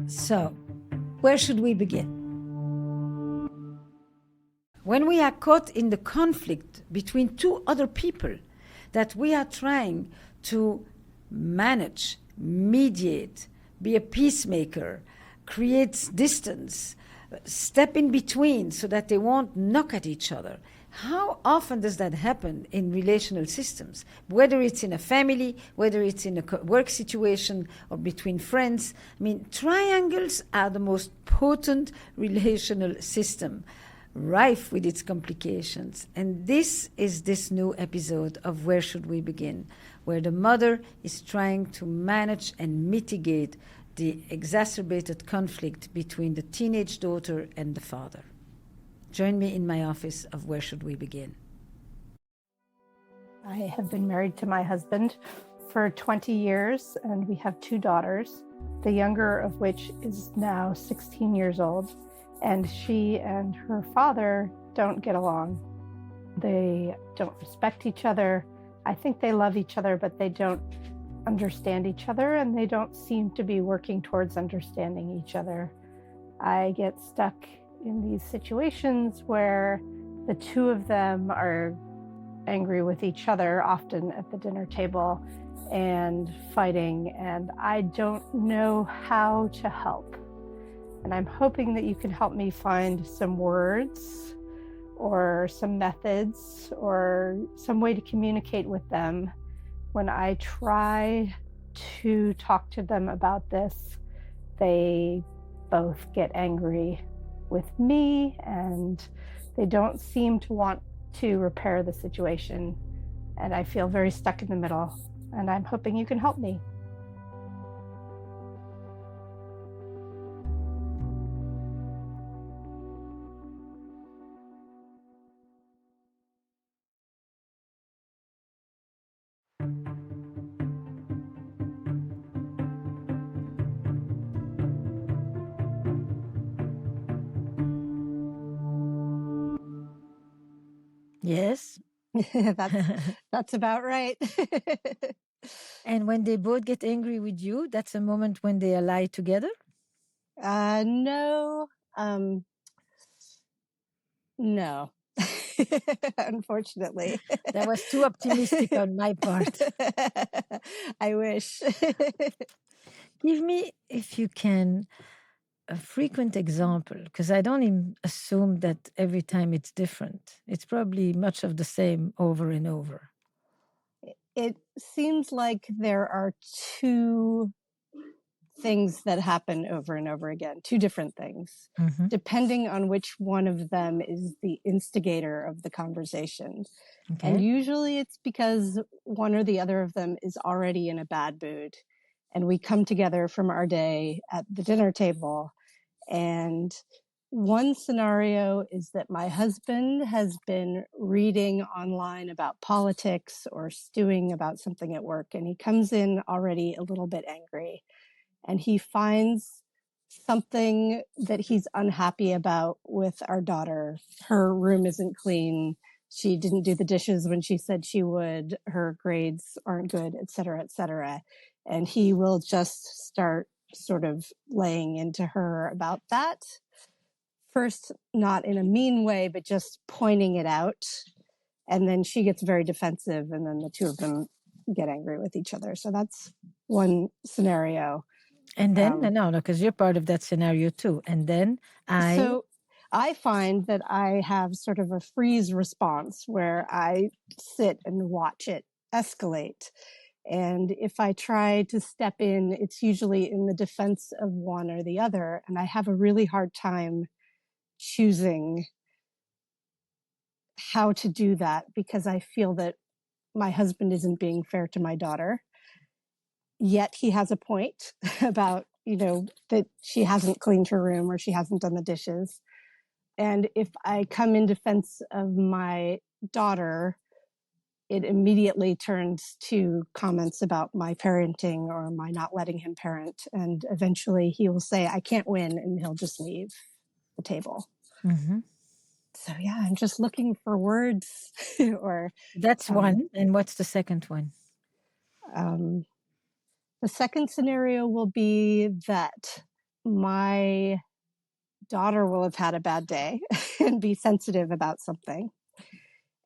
So, where should we begin? When we are caught in the conflict between two other people that we are trying to manage, mediate, be a peacemaker, create distance, step in between so that they won't knock at each other. How often does that happen in relational systems? Whether it's in a family, whether it's in a work situation or between friends. I mean, triangles are the most potent relational system, rife with its complications. And this is this new episode of Where Should We Begin, where the mother is trying to manage and mitigate the exacerbated conflict between the teenage daughter and the father. Join me in my office of Where Should We Begin? I have been married to my husband for 20 years, and we have two daughters, the younger of which is now 16 years old. And she and her father don't get along. They don't respect each other. I think they love each other, but they don't understand each other, and they don't seem to be working towards understanding each other. I get stuck in these situations where the two of them are angry with each other, often at the dinner table, and fighting, and I don't know how to help. And I'm hoping that you can help me find some words or some methods or some way to communicate with them when I try to talk to them about this. They both get angry with me, and they don't seem to want to repair the situation. And I feel very stuck in the middle, and I'm hoping you can help me. Yes. That's about right. And when they both get angry with you, that's a moment when they ally together? No. No. Unfortunately. That was too optimistic on my part. I wish. Give me, if you can, a frequent example, because I don't assume that every time it's different. It's probably much of the same over and over. It seems like there are two things that happen over and over again, two different things, depending on which one of them is the instigator of the conversation. Okay. And usually it's because one or the other of them is already in a bad mood. And we come together from our day at the dinner table. And one scenario is that my husband has been reading online about politics or stewing about something at work. And he comes in already a little bit angry. And he finds something that he's unhappy about with our daughter. Her room isn't clean. She didn't do the dishes when she said she would. Her grades aren't good, et cetera, et cetera. And he will just start sort of laying into her about that. First, not in a mean way, but just pointing it out. And then she gets very defensive, and then the two of them get angry with each other. So that's one scenario. And then, no, because you're part of that scenario too. And then So I find that I have sort of a freeze response where I sit and watch it escalate. And if I try to step in, it's usually in the defense of one or the other. And I have a really hard time choosing how to do that because I feel that my husband isn't being fair to my daughter. Yet he has a point about, that she hasn't cleaned her room or she hasn't done the dishes. And if I come in defense of my daughter, it immediately turns to comments about my parenting or my not letting him parent. And eventually he will say, I can't win, and he'll just leave the table. Mm-hmm. So yeah, I'm just looking for words or... That's one. And what's the second one? The second scenario will be that my daughter will have had a bad day and be sensitive about something.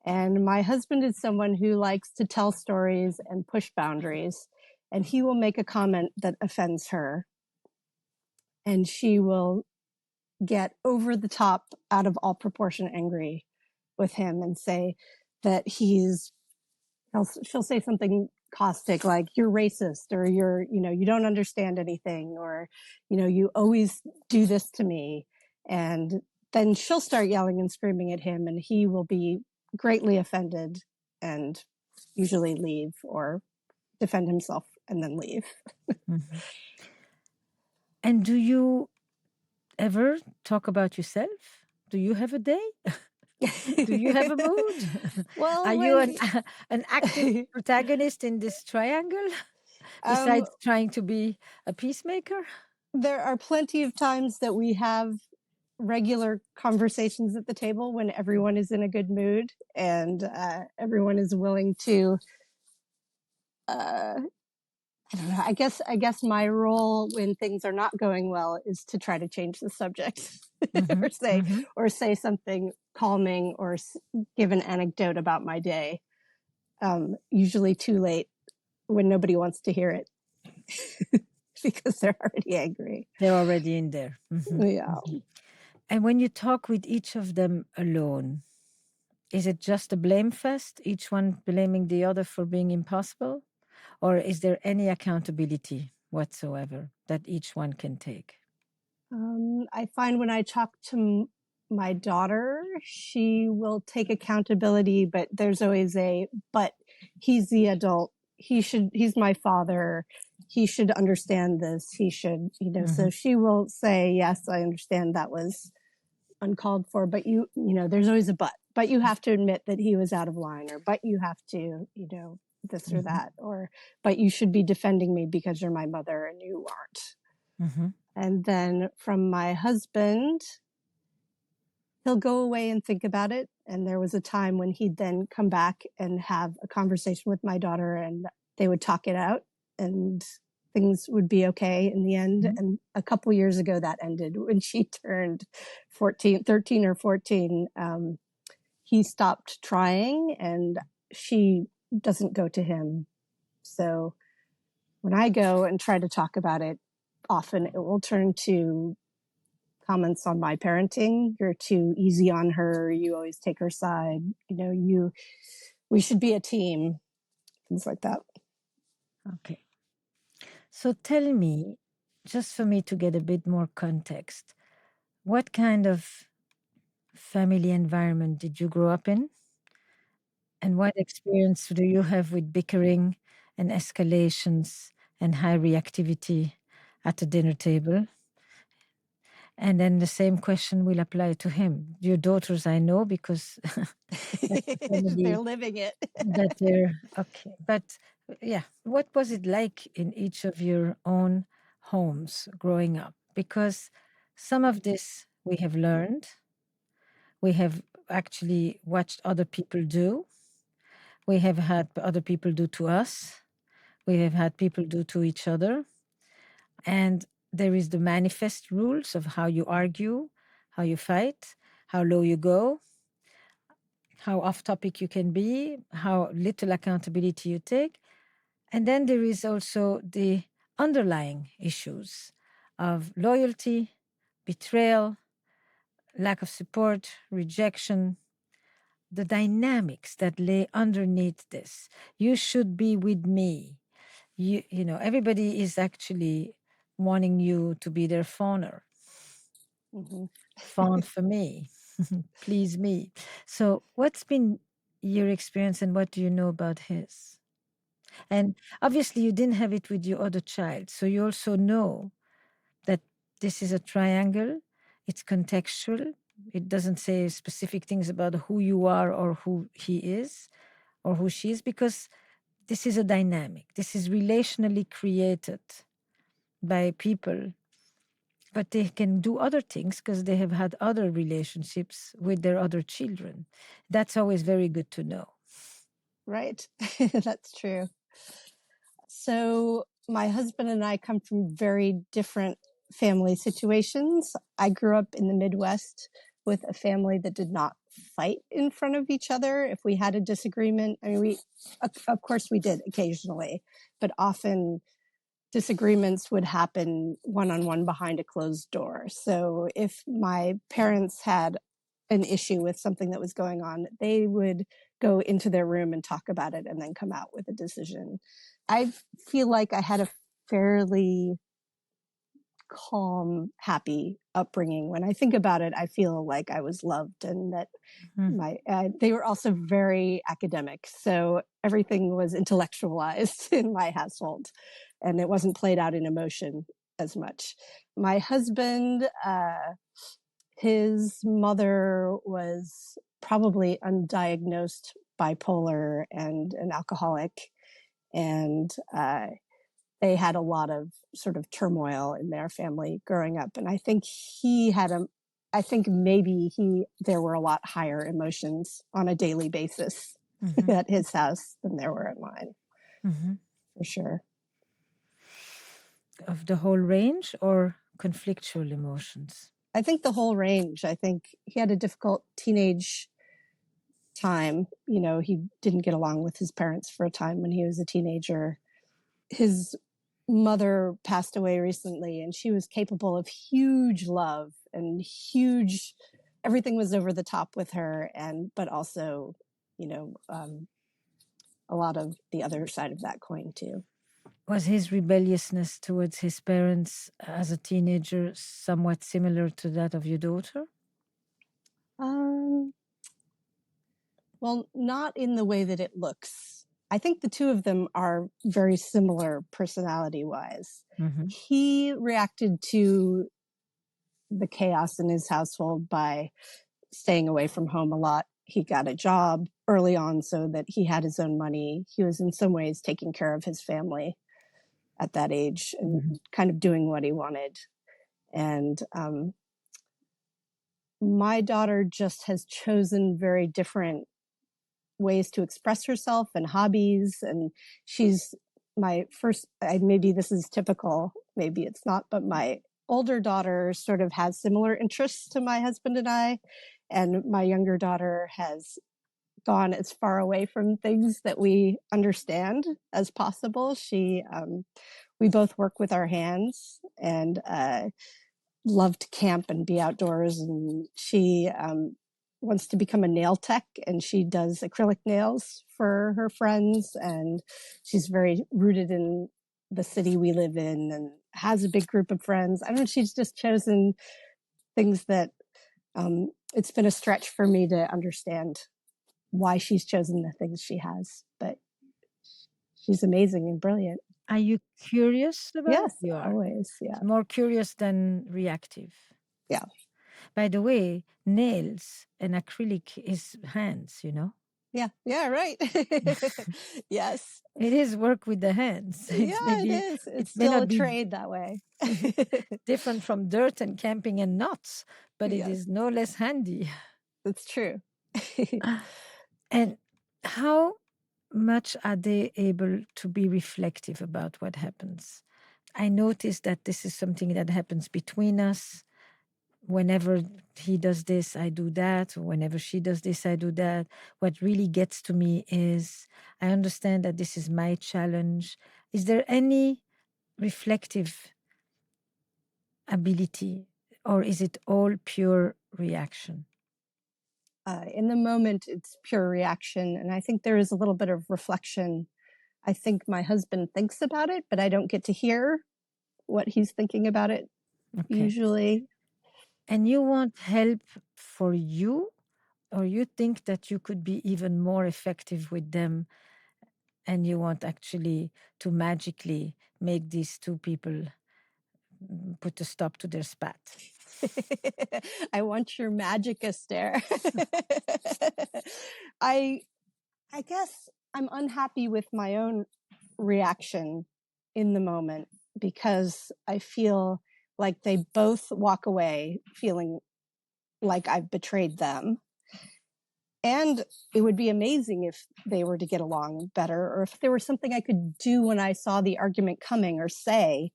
And my husband is someone who likes to tell stories and push boundaries. And he will make a comment that offends her. And she will get over the top, out of all proportion angry with him and say that she'll say something caustic like, you're racist, or you don't understand anything, or, you always do this to me. And then she'll start yelling and screaming at him, and he will be greatly offended and usually leave or defend himself and then leave. Mm-hmm. And do you ever talk about yourself? Do you have a day? Do you have a mood? Well, are you an active protagonist in this triangle besides trying to be a peacemaker? There are plenty of times that we have regular conversations at the table when everyone is in a good mood and everyone is willing to I don't know. I guess my role when things are not going well is to try to change the subject Mm-hmm. or say something calming or give an anecdote about my day. Usually too late when nobody wants to hear it because they're already angry. They're already in there. Mm-hmm. Yeah. Mm-hmm. And when you talk with each of them alone, is it just a blame fest, each one blaming the other for being impossible? Or is there any accountability whatsoever that each one can take? I find when I talk to my daughter, she will take accountability, but there's always but he's the adult. He's my father. He should understand this. He should, so she will say, yes, I understand that was uncalled for, but there's always a but you have to admit that he was out of line, or, but you have to, this or that, or, but you should be defending me because you're my mother and you aren't. And then from my husband, he'll go away and think about it. And there was a time when he'd then come back and have a conversation with my daughter, and they would talk it out and things would be okay in the end. And a couple years ago that ended when she turned 13 or 14. He stopped trying and she doesn't go to him. So when I go and try to talk about it, often it will turn to comments on my parenting. You're too easy on her. You always take her side. We should be a team. Things like that. Okay. So tell me, just for me to get a bit more context, what kind of family environment did you grow up in? And what experience do you have with bickering and escalations and high reactivity at the dinner table? And then the same question will apply to him. Your daughters, I know, because they're living it. that they're okay. But yeah, what was it like in each of your own homes growing up? Because some of this we have learned. We have actually watched other people do. We have had other people do to us. We have had people do to each other. And there is the manifest rules of how you argue, how you fight, how low you go, how off topic you can be, how little accountability you take. And then there is also the underlying issues of loyalty, betrayal, lack of support, rejection, the dynamics that lay underneath this. You should be with me. Everybody is actually wanting you to be their fawner. Fawn for me. Please me. So what's been your experience and what do you know about his? And obviously you didn't have it with your other child. So you also know that this is a triangle. It's contextual. It doesn't say specific things about who you are or who he is or who she is, because this is a dynamic. This is relationally created by people, but they can do other things because they have had other relationships with their other children. That's always very good to know. Right. That's true. So my husband and I come from very different family situations. I grew up in the Midwest with a family that did not fight in front of each other. If we had a disagreement, I mean, of course we did occasionally, but often disagreements would happen one-on-one behind a closed door. So if my parents had an issue with something that was going on, they would go into their room and talk about it and then come out with a decision. I feel like I had a fairly calm, happy upbringing. When I think about it, I feel like I was loved, and that they were also very academic. So everything was intellectualized in my household, and it wasn't played out in emotion as much. My husband, his mother was probably undiagnosed bipolar and an alcoholic. And they had a lot of sort of turmoil in their family growing up. And I think there were a lot higher emotions on a daily basis at his house than there were at mine, for sure. Of the whole range or conflictual emotions? I think the whole range. I think he had a difficult teenage time. You know, he didn't get along with his parents for a time when he was a teenager. His mother passed away recently, and she was capable of huge love and everything was over the top with her, but also, a lot of the other side of that coin too. Was his rebelliousness towards his parents as a teenager somewhat similar to that of your daughter? Well, not in the way that it looks. I think the two of them are very similar personality-wise. He reacted to the chaos in his household by staying away from home a lot. He got a job early on so that he had his own money. He was in some ways taking care of his family at that age and kind of doing what he wanted. And my daughter just has chosen very different ways to express herself and hobbies. And she's maybe this is typical, maybe it's not, but my older daughter sort of has similar interests to my husband and I. And my younger daughter has gone as far away from things that we understand as possible. We both work with our hands and love to camp and be outdoors. And she wants to become a nail tech, and she does acrylic nails for her friends. And she's very rooted in the city we live in and has a big group of friends. I don't know, she's just chosen things that it's been a stretch for me to understand why she's chosen the things she has, but she's amazing and brilliant. Are you curious about Yes, it? You are. Always, yeah. More curious than reactive. Yeah. By the way, nails and acrylic is hands, you know? Yeah, right. Yes. It is work with the hands. It is. It's may still not a be trade that way. different from dirt and camping and knots, but it is no less handy. That's true. And how much are they able to be reflective about what happens? I noticed that this is something that happens between us. Whenever he does this, I do that. Or whenever she does this, I do that. What really gets to me is I understand that this is my challenge. Is there any reflective ability, or is it all pure reaction? In the moment, it's pure reaction. And I think there is a little bit of reflection. I think my husband thinks about it, but I don't get to hear what he's thinking about it usually. And you want help for you, or you think that you could be even more effective with them, and you want actually to magically make these two people put a stop to their spat? I want your magic, Esther. I guess I'm unhappy with my own reaction in the moment because I feel like they both walk away feeling like I've betrayed them. And it would be amazing if they were to get along better, or if there was something I could do when I saw the argument coming or say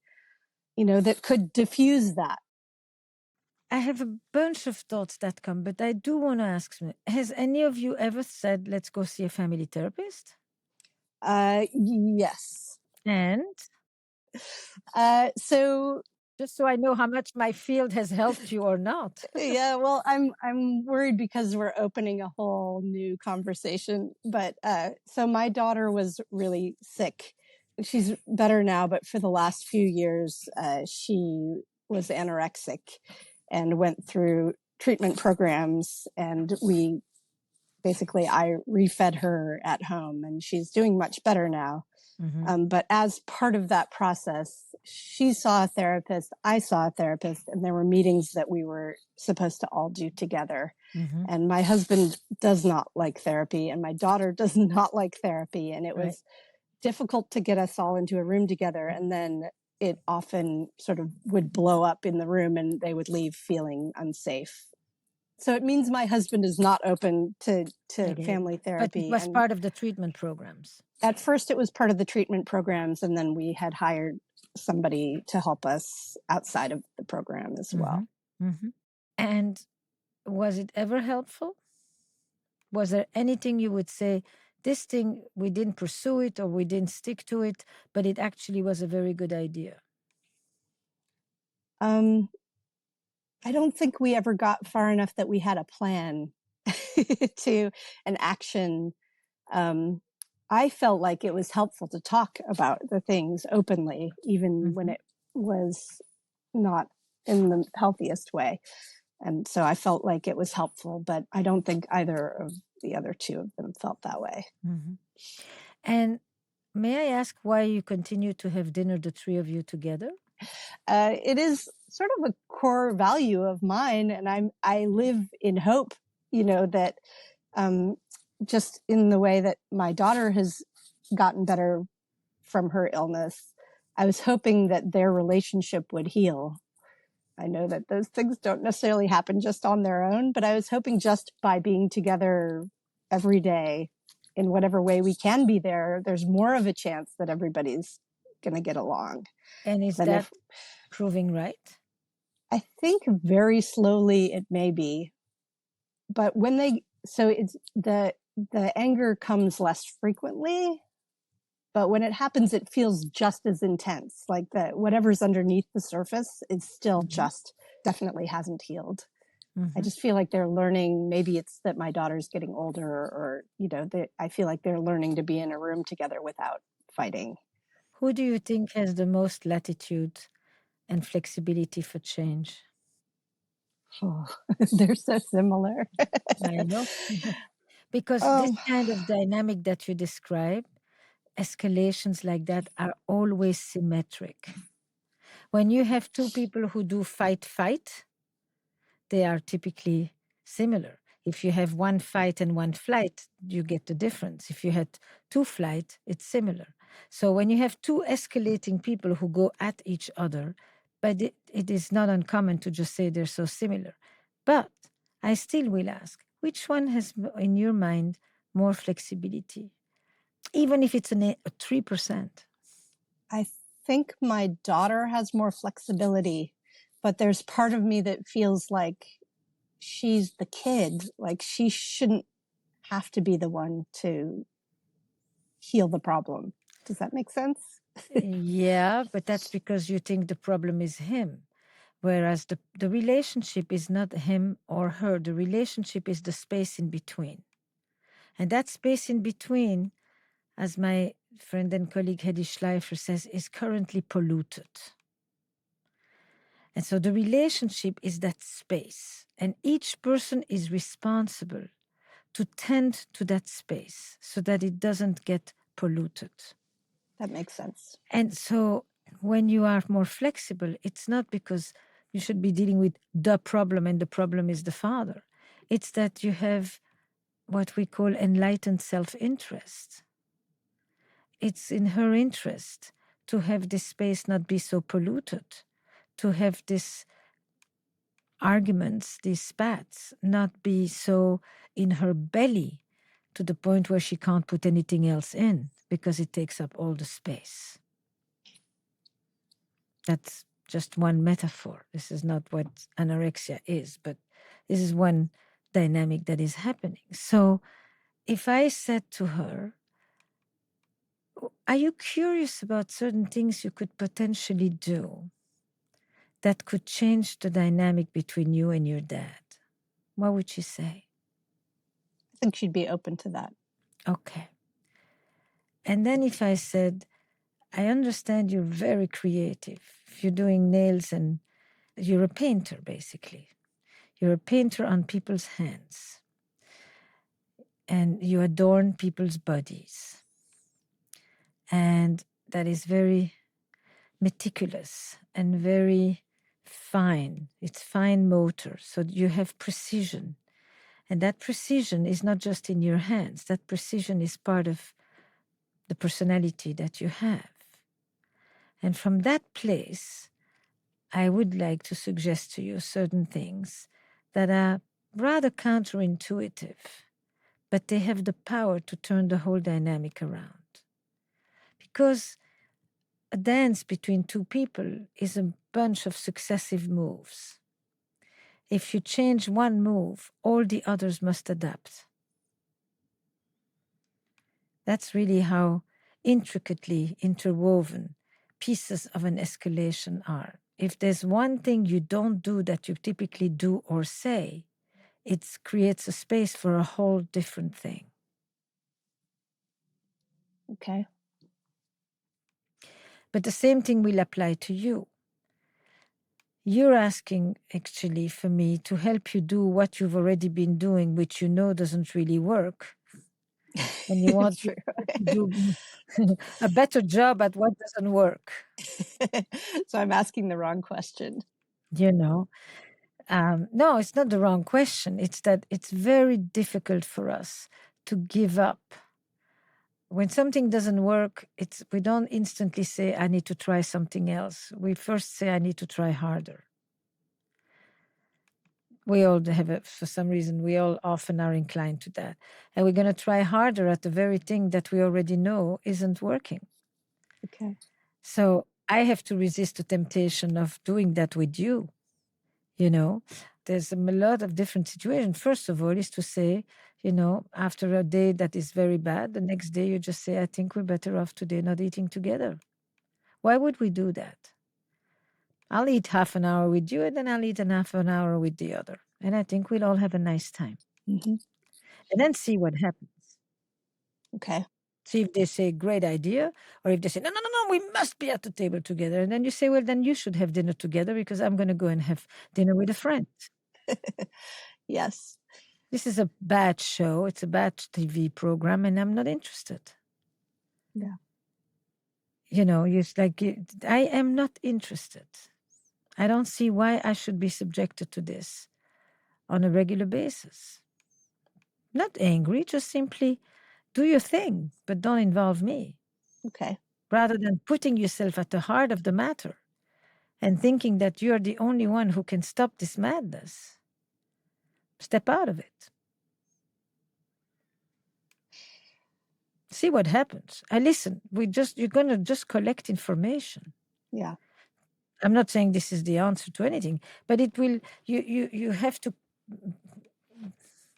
that could diffuse that. I have a bunch of thoughts that come, but I do want to ask, has any of you ever said, let's go see a family therapist? Yes. And? So just so I know how much my field has helped you or not. Yeah, well, I'm worried because we're opening a whole new conversation. But so my daughter was really sick. She's better now, but for the last few years, she was anorexic and went through treatment programs. And I refed her at home, and she's doing much better now. Mm-hmm. But as part of that process, she saw a therapist, I saw a therapist, and there were meetings that we were supposed to all do together. Mm-hmm. And my husband does not like therapy, and my daughter does not like therapy. And it was difficult to get us all into a room together. And then it often sort of would blow up in the room, and they would leave feeling unsafe. So it means my husband is not open to family therapy. But it was part of the treatment programs. At first it was part of the treatment programs, and then we had hired somebody to help us outside of the program as well. Mm-hmm. And was it ever helpful? Was there anything you would say, this thing, we didn't pursue it or we didn't stick to it, but it actually was a very good idea? I don't think we ever got far enough that we had a plan to an action. I felt like it was helpful to talk about the things openly, even when it was not in the healthiest way. And so I felt like it was helpful, but I don't think either of the other two of them felt that way. Mm-hmm. And may I ask why you continue to have dinner, the three of you together? It is sort of a core value of mine, and I live in hope, that just in the way that my daughter has gotten better from her illness, I was hoping that their relationship would heal. I know that those things don't necessarily happen just on their own, but I was hoping just by being together every day in whatever way we can be there's more of a chance that everybody's going to get along. And is that proving right? I think very slowly it may be, but it's the anger comes less frequently, but when it happens, it feels just as intense. Like whatever's underneath the surface is still just definitely hasn't healed. Mm-hmm. I just feel like they're learning. Maybe it's that my daughter's getting older, or I feel like they're learning to be in a room together without fighting. Who do you think has the most latitude and flexibility for change? Oh, they're so similar. I know. Because this kind of dynamic that you describe, escalations like that are always symmetric. When you have two people who do fight, they are typically similar. If you have one fight and one flight, you get the difference. If you had two flight, it's similar. So when you have two escalating people who go at each other, but it is not uncommon to just say they're so similar. But I still will ask, which one has, in your mind, more flexibility? Even if it's a 3%. I think my daughter has more flexibility, but there's part of me that feels like she's the kid. Like she shouldn't have to be the one to heal the problem. Does that make sense? Yeah, but that's because you think the problem is him. Whereas the relationship is not him or her. The relationship is the space in between. And that space in between, as my friend and colleague Hedy Schleifer says, is currently polluted. And so the relationship is that space. And each person is responsible to tend to that space so that it doesn't get polluted. That makes sense. And so when you are more flexible, it's not because you should be dealing with the problem and the problem is the father. It's that you have what we call enlightened self-interest. It's in her interest to have this space not be so polluted, to have these arguments, these spats, not be so in her belly to the point where she can't put anything else in because it takes up all the space. That's just one metaphor. This is not what anorexia is, but this is one dynamic that is happening. So if I said to her, are you curious about certain things you could potentially do that could change the dynamic between you and your dad? What would she say? I think she'd be open to that. Okay. And then if I said, I understand you're very creative. If you're doing nails and you're a painter, basically. You're a painter on people's hands. And you adorn people's bodies. And that is very meticulous and very fine. It's fine motor. So you have precision. And that precision is not just in your hands. That precision is part of the personality that you have. And from that place, I would like to suggest to you certain things that are rather counterintuitive, but they have the power to turn the whole dynamic around. Because a dance between two people is a bunch of successive moves. If you change one move, all the others must adapt. That's really how intricately interwoven pieces of an escalation are. If there's one thing you don't do that you typically do or say, it creates a space for a whole different thing. Okay. But the same thing will apply to you. You're asking, actually, for me to help you do what you've already been doing, which you know doesn't really work. And you want to do a better job at what doesn't work. So I'm asking the wrong question. You know, no, it's not the wrong question. It's that it's very difficult for us to give up. When something doesn't work, we don't instantly say, I need to try something else. We first say, I need to try harder. We all have for some reason, we all often are inclined to that. And we're going to try harder at the very thing that we already know isn't working. Okay. So I have to resist the temptation of doing that with you. You know, there's a lot of different situations. First of all, is to say, you know, after a day that is very bad, the next day you just say, I think we're better off today not eating together. Why would we do that? I'll eat half an hour with you, and then I'll eat half an hour with the other. And I think we'll all have a nice time. Mm-hmm. And then see what happens. Okay. See if they say, great idea, or if they say, no, we must be at the table together. And then you say, well, then you should have dinner together because I'm going to go and have dinner with a friend. Yes. This is a bad show. It's a bad TV program, and I'm not interested. Yeah. You know, it's like, I am not interested. I don't see why I should be subjected to this on a regular basis. Not angry, just simply do your thing, but don't involve me. Okay. Rather than putting yourself at the heart of the matter and thinking that you're the only one who can stop this madness. Step out of it. See what happens. I listen. You're gonna just collect information. Yeah. I'm not saying this is the answer to anything, but it will. You have to,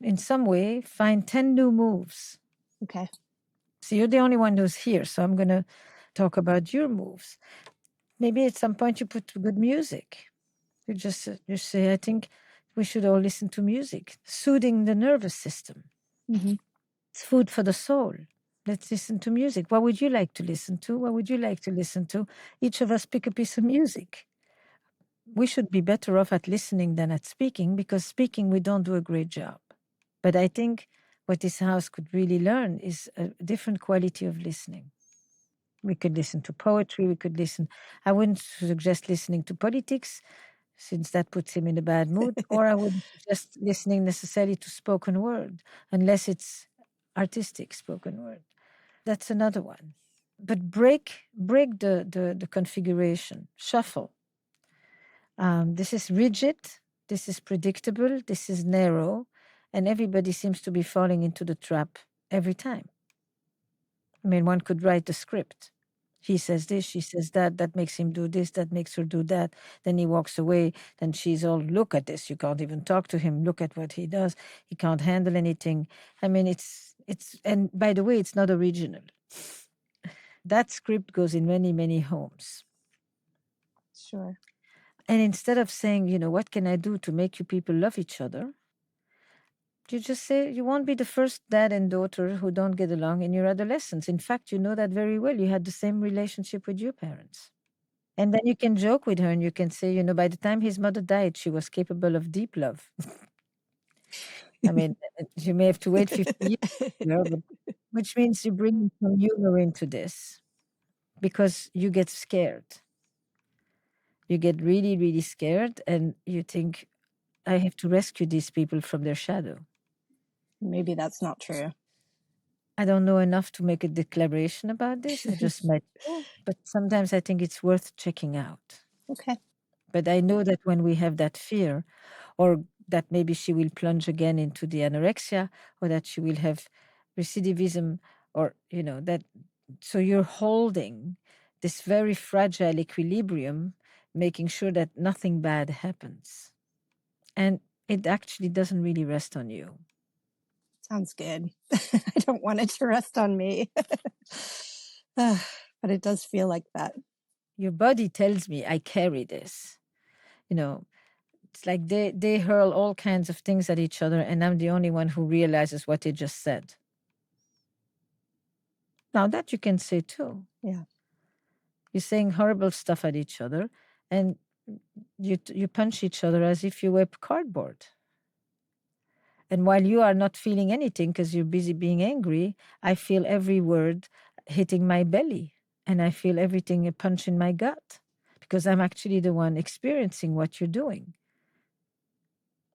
in some way, find 10 new moves. Okay. So you're the only one who's here. So I'm gonna talk about your moves. Maybe at some point you put good music. You say, I think we should all listen to music, soothing the nervous system. Mm-hmm. It's food for the soul. Let's listen to music. What would you like to listen to? What would you like to listen to? Each of us pick a piece of music. We should be better off at listening than at speaking, because speaking, we don't do a great job. But I think what this house could really learn is a different quality of listening. We could listen to poetry. We could listen. I wouldn't suggest listening to politics, since that puts him in a bad mood, or I wouldn't suggest listening necessarily to spoken word, unless it's artistic spoken word. That's another one. But break the configuration, shuffle. This is rigid, this is predictable, this is narrow, and everybody seems to be falling into the trap every time. I mean, one could write the script. He says this, she says that, that makes him do this, that makes her do that. Then he walks away. Then she's all, look at this. You can't even talk to him. Look at what he does. He can't handle anything. I mean, and by the way, it's not original. That script goes in many, many homes. Sure. And instead of saying, what can I do to make you people love each other? You just say, you won't be the first dad and daughter who don't get along in your adolescence. In fact, you know that very well. You had the same relationship with your parents. And then you can joke with her and you can say, by the time his mother died, she was capable of deep love. I mean, you may have to wait 50 years, which means you bring some humor into this because you get scared. You get really, really scared and you think, I have to rescue these people from their shadow. Maybe that's not true. I don't know enough to make a declaration about this. I just met you, but sometimes I think it's worth checking out. Okay. But I know that when we have that fear, or that maybe she will plunge again into the anorexia, or that she will have recidivism, or, that. So you're holding this very fragile equilibrium, making sure that nothing bad happens. And it actually doesn't really rest on you. Sounds good. I don't want it to rest on me. But it does feel like that. Your body tells me I carry this. It's like they hurl all kinds of things at each other, and I'm the only one who realizes what they just said. Now that you can say too. Yeah. You're saying horrible stuff at each other, and you punch each other as if you were cardboard. And while you are not feeling anything because you're busy being angry, I feel every word hitting my belly, and I feel everything a punch in my gut because I'm actually the one experiencing what you're doing.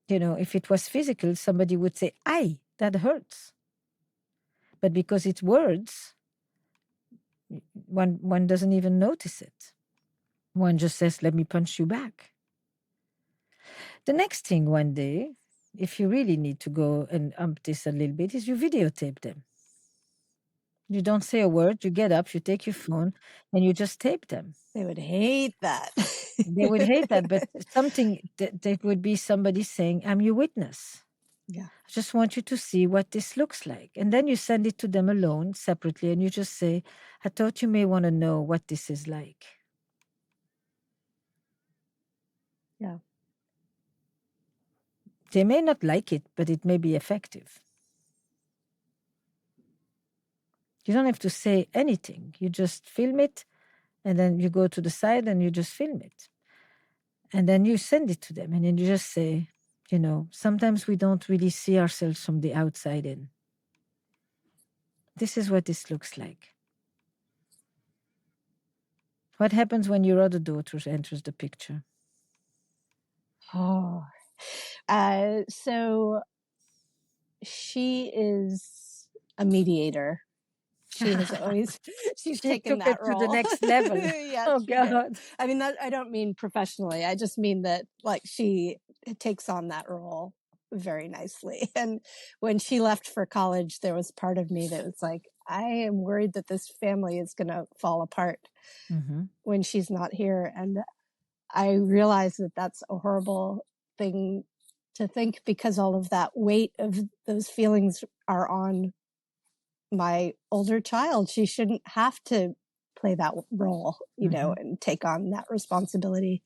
If it was physical, somebody would say, "Aye, that hurts." But because it's words, one doesn't even notice it. One just says, "Let me punch you back." The next thing one day, if you really need to go and ump this a little bit, is you videotape them. You don't say a word, you get up, you take your phone, and you just tape them. They would hate that. They would hate that, but something that would be somebody saying, "I'm your witness. Yeah. I just want you to see what this looks like." And then you send it to them alone, separately, and you just say, "I thought you may want to know what this is like." Yeah. They may not like it, but it may be effective. You don't have to say anything. You just film it, and then you go to the side and you just film it. And then you send it to them, and then you just say, sometimes we don't really see ourselves from the outside in. This is what this looks like. What happens when your other daughter enters the picture? Oh. So she is a mediator. She has always she's She taken took that it to the role. next level. Yeah, Oh she did. God. I mean, that I don't mean professionally. I just mean that she takes on that role very nicely. And when she left for college, there was part of me that was like, I am worried that this family is going to fall apart when she's not here. And I realize that that's a horrible thing to think because all of that weight of those feelings are on my older child. She shouldn't have to play that role, and take on that responsibility.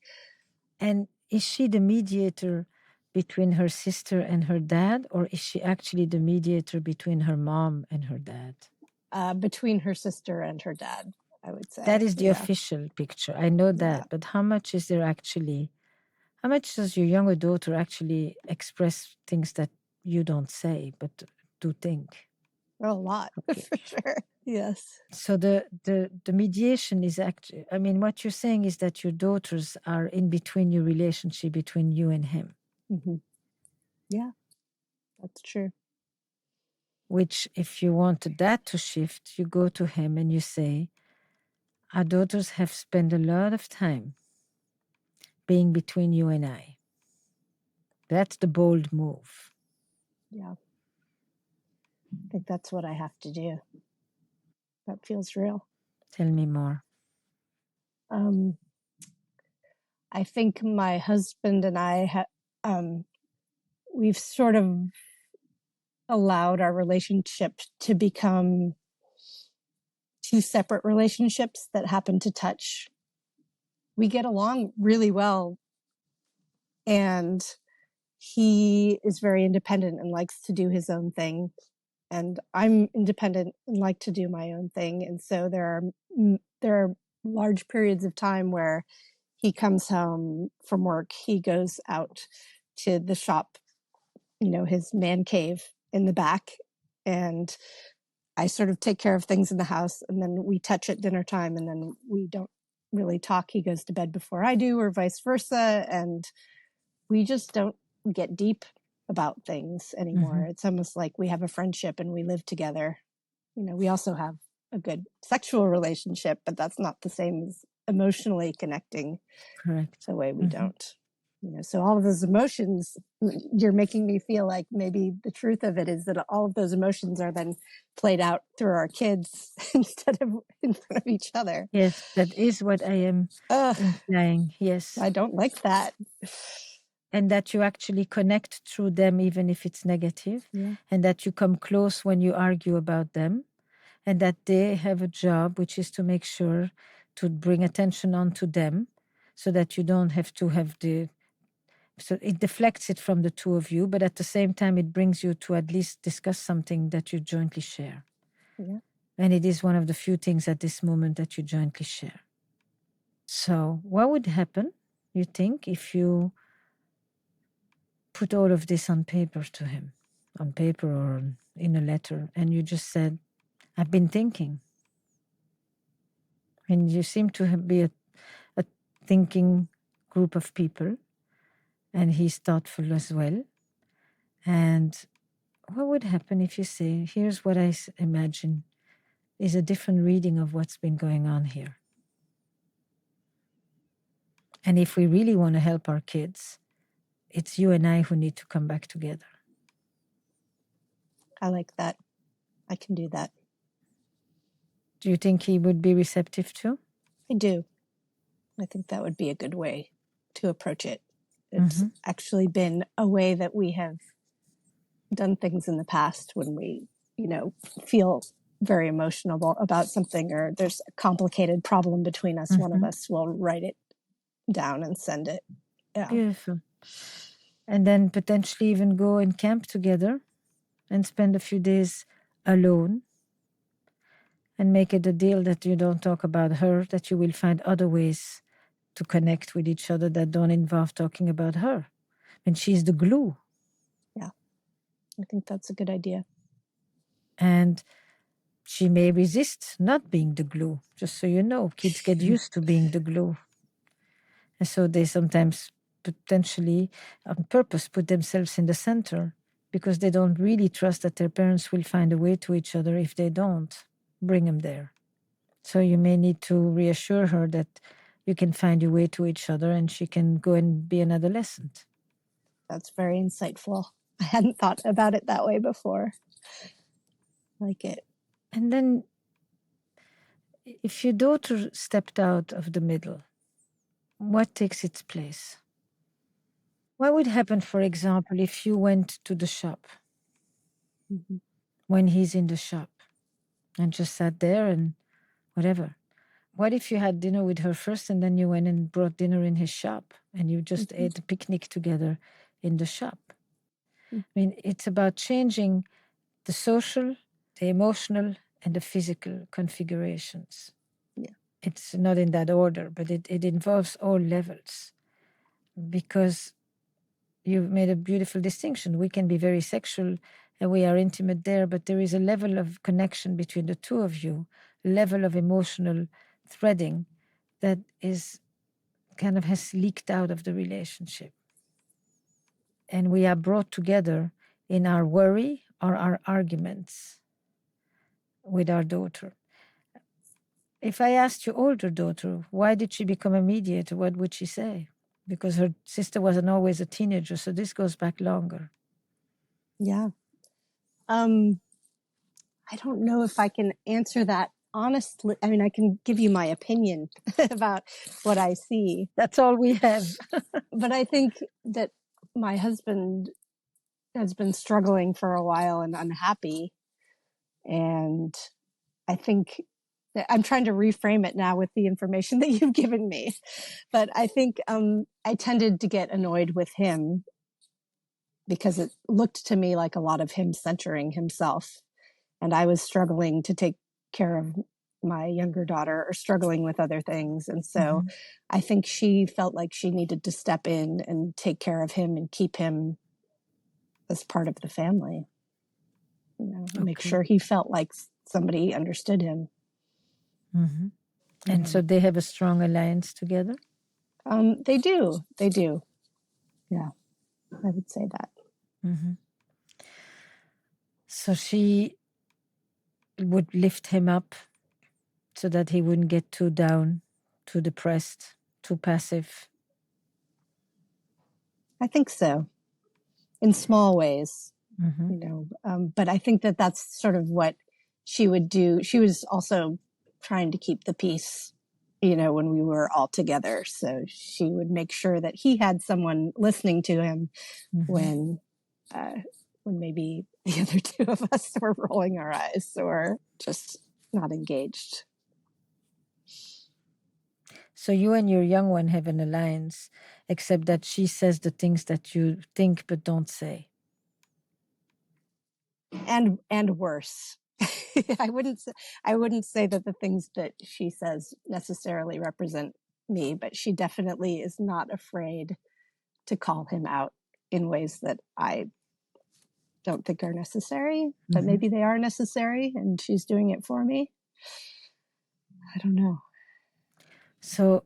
And is she the mediator between her sister and her dad, or is she actually the mediator between her mom and her dad? Between her sister and her dad, I would say. That is the official picture. I know that. But how much is there actually? How much does your younger daughter actually express things that you don't say, but do think? A lot, for sure. Yes. So the mediation is actually, I mean, what you're saying is that your daughters are in between your relationship between you and him. Yeah, that's true. Which, if you wanted that to shift, you go to him and you say, our daughters have spent a lot of time being between you and I. That's the bold move. Yeah. I think that's what I have to do. That feels real. Tell me more. I think my husband and I we've sort of allowed our relationship to become two separate relationships that happen to touch. We get along really well, and he is very independent and likes to do his own thing, and I'm independent and like to do my own thing. And so there are large periods of time where he comes home from work, he goes out to the shop, his man cave in the back, and I sort of take care of things in the house, and then we touch at dinner time, and then we don't really talk. He goes to bed before I do, or vice versa, and we just don't get deep about things anymore. It's almost like we have a friendship and we live together. We also have a good sexual relationship, but that's not the same as emotionally connecting. Correct. The way we don't. So all of those emotions, you're making me feel like maybe the truth of it is that all of those emotions are then played out through our kids instead of in front of each other. Yes, that is what I am implying. Yes. I don't like that. And that you actually connect through them, even if it's negative, and that you come close when you argue about them, and that they have a job, which is to make sure to bring attention onto them so that you don't have to have so it deflects it from the two of you, but at the same time, it brings you to at least discuss something that you jointly share. Yeah. And it is one of the few things at this moment that you jointly share. So what would happen, you think, if you put all of this on paper to him, on paper or in a letter, and you just said, I've been thinking. And you seem to be a thinking group of people, and he's thoughtful as well. And what would happen if you say, here's what I imagine is a different reading of what's been going on here. And if we really want to help our kids, it's you and I who need to come back together. I like that. I can do that. Do you think he would be receptive too? I do. I think that would be a good way to approach it. It's actually been a way that we have done things in the past when we, feel very emotional about something, or there's a complicated problem between us. One of us will write it down and send it. Yeah. Beautiful. And then potentially even go and camp together and spend a few days alone, and make it a deal that you don't talk about her, that you will find other ways to connect with each other that don't involve talking about her. And she's the glue. Yeah, I think that's a good idea. And she may resist not being the glue, just so you know. Kids get used to being the glue. And so they sometimes potentially on purpose put themselves in the center because they don't really trust that their parents will find a way to each other if they don't bring them there. So you may need to reassure her that you can find your way to each other and she can go and be an adolescent. That's very insightful. I hadn't thought about it that way before. I like it. And then if your daughter stepped out of the middle, what takes its place? What would happen, for example, if you went to the shop when he's in the shop and just sat there and whatever? What if you had dinner with her first and then you went and brought dinner in his shop and you just ate a picnic together in the shop? I mean, it's about changing the social, the emotional, and the physical configurations. Yeah. It's not in that order, but it involves all levels, because you've made a beautiful distinction. We can be very sexual and we are intimate there, but there is a level of connection between the two of you, a level of emotional threading that is kind of has leaked out of the relationship. And we are brought together in our worry or our arguments with our daughter. If I asked your older daughter, why did she become a mediator, what would she say? Because her sister wasn't always a teenager, so this goes back longer. Yeah. I don't know if I can answer that honestly, I mean, I can give you my opinion about what I see. That's all we have. But I think that my husband has been struggling for a while and unhappy. And I think that I'm trying to reframe it now with the information that you've given me. But I think I tended to get annoyed with him because it looked to me like a lot of him centering himself. And I was struggling to take care of my younger daughter or struggling with other things. And so I think she felt like she needed to step in and take care of him and keep him as part of the family, you know, make sure he felt like somebody understood him. And so they have a strong alliance together? They do. Yeah, I would say that. So she would lift him up so that he wouldn't get too down, too depressed, too passive. I think so, in small ways, you know. But I think that that's sort of what she would do. She was also trying to keep the peace, you know, when we were all together. So she would make sure that he had someone listening to him when maybe the other two of us were rolling our eyes or just not engaged. So you and your young one have an alliance, except that she says the things that you think but don't say. And worse. I wouldn't say that the things that she says necessarily represent me, but she definitely is not afraid to call him out in ways that I don't think are necessary, but maybe they are necessary and she's doing it for me. I don't know. So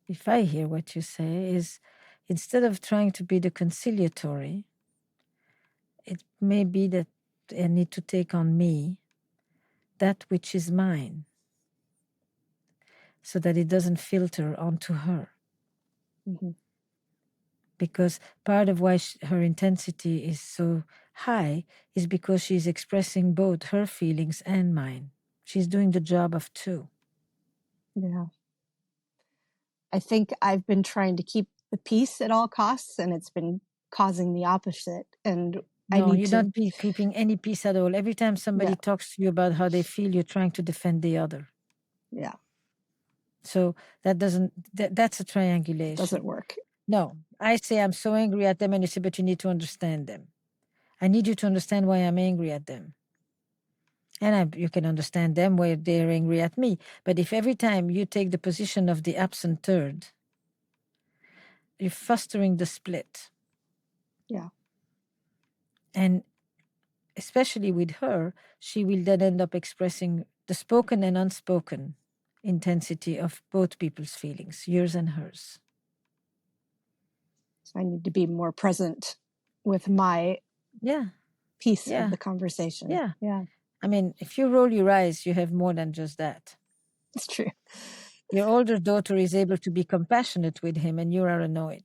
if I hear what you say is, instead of trying to be the conciliatory, it may be that I need to take on me that which is mine, so that it doesn't filter onto her. Because part of why her intensity is so high is because she's expressing both her feelings and mine. She's doing the job of two. Yeah. I think I've been trying to keep the peace at all costs, and it's been causing the opposite. And no, you're not keeping any peace at all. Every time somebody talks to you about how they feel, you're trying to defend the other. Yeah. So that's a triangulation. Doesn't work. No, I say I'm so angry at them, and you say, but you need to understand them. I need you to understand why I'm angry at them. And you can understand them why they're angry at me. But if every time you take the position of the absent third, you're fostering the split. Yeah. And especially with her, she will then end up expressing the spoken and unspoken intensity of both people's feelings, yours and hers. So I need to be more present with my piece of the conversation. Yeah. I mean, if you roll your eyes, you have more than just that. It's true. Your older daughter is able to be compassionate with him, and you are annoyed.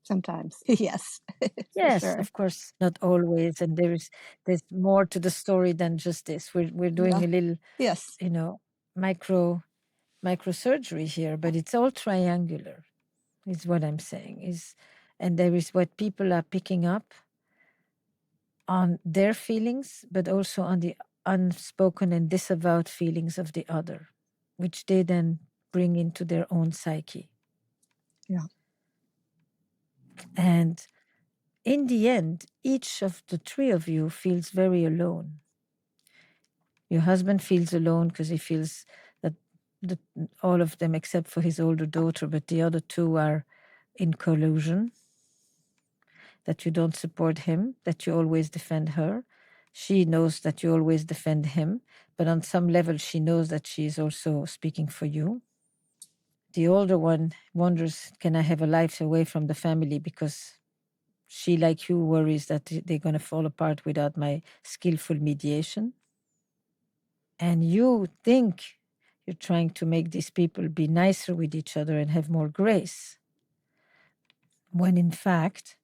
Sometimes, yes. Yes, sure. Of course, not always. And there's more to the story than just this. We're doing a little, you know, microsurgery here, but it's all triangular, is what I'm saying. And there is what people are picking up on their feelings, but also on the unspoken and disavowed feelings of the other, which they then bring into their own psyche. Yeah. And in the end, each of the three of you feels very alone. Your husband feels alone because he feels that all of them, except for his older daughter, but the other two are in collusion, that you don't support him, that you always defend her. She knows that you always defend him, but on some level she knows that she is also speaking for you. The older one wonders, can I have a life away from the family, because she, like you, worries that they're going to fall apart without my skillful mediation. And you think you're trying to make these people be nicer with each other and have more grace, when in fact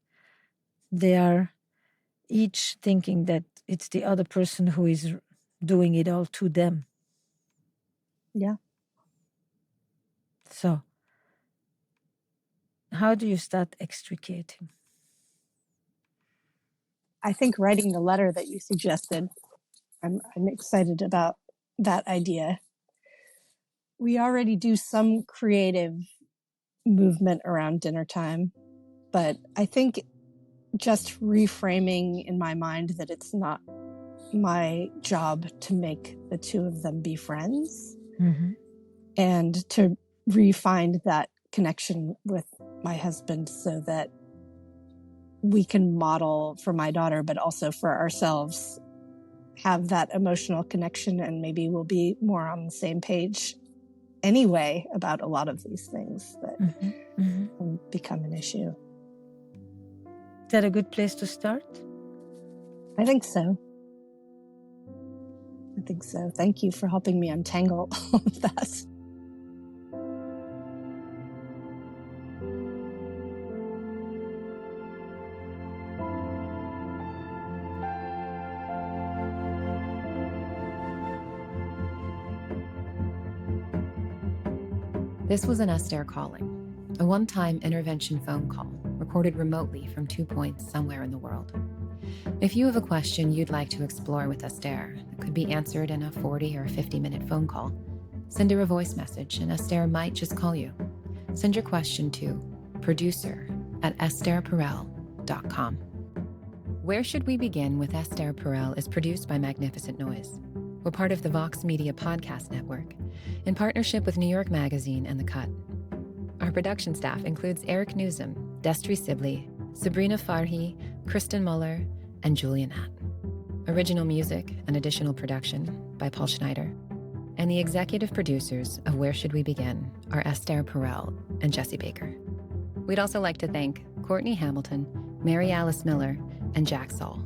they are each thinking that it's the other person who is doing it all to them. Yeah. So, how do you start extricating? I think writing the letter that you suggested, I'm excited about that idea. We already do some creative movement around dinner time, but I think just reframing in my mind that it's not my job to make the two of them be friends, and to re-find that connection with my husband so that we can model for my daughter, but also for ourselves, have that emotional connection, and maybe we'll be more on the same page anyway about a lot of these things that become an issue. Is that a good place to start? I think so. Thank you for helping me untangle all of that. This was an Esther calling, a one-time intervention phone call recorded remotely from 2 points somewhere in the world. If you have a question you'd like to explore with Esther that could be answered in a 40 or 50-minute phone call, send her a voice message and Esther might just call you. Send your question to producer@estherperel.com. Where Should We Begin with Esther Perel is produced by Magnificent Noise. We're part of the Vox Media Podcast Network, in partnership with New York Magazine and The Cut. Our production staff includes Eric Newsom, Destry Sibley, Sabrina Farhi, Kristen Muller, and Julia Nat. Original music and additional production by Paul Schneider. And the executive producers of Where Should We Begin are Esther Perel and Jesse Baker. We'd also like to thank Courtney Hamilton, Mary Alice Miller, and Jack Saul.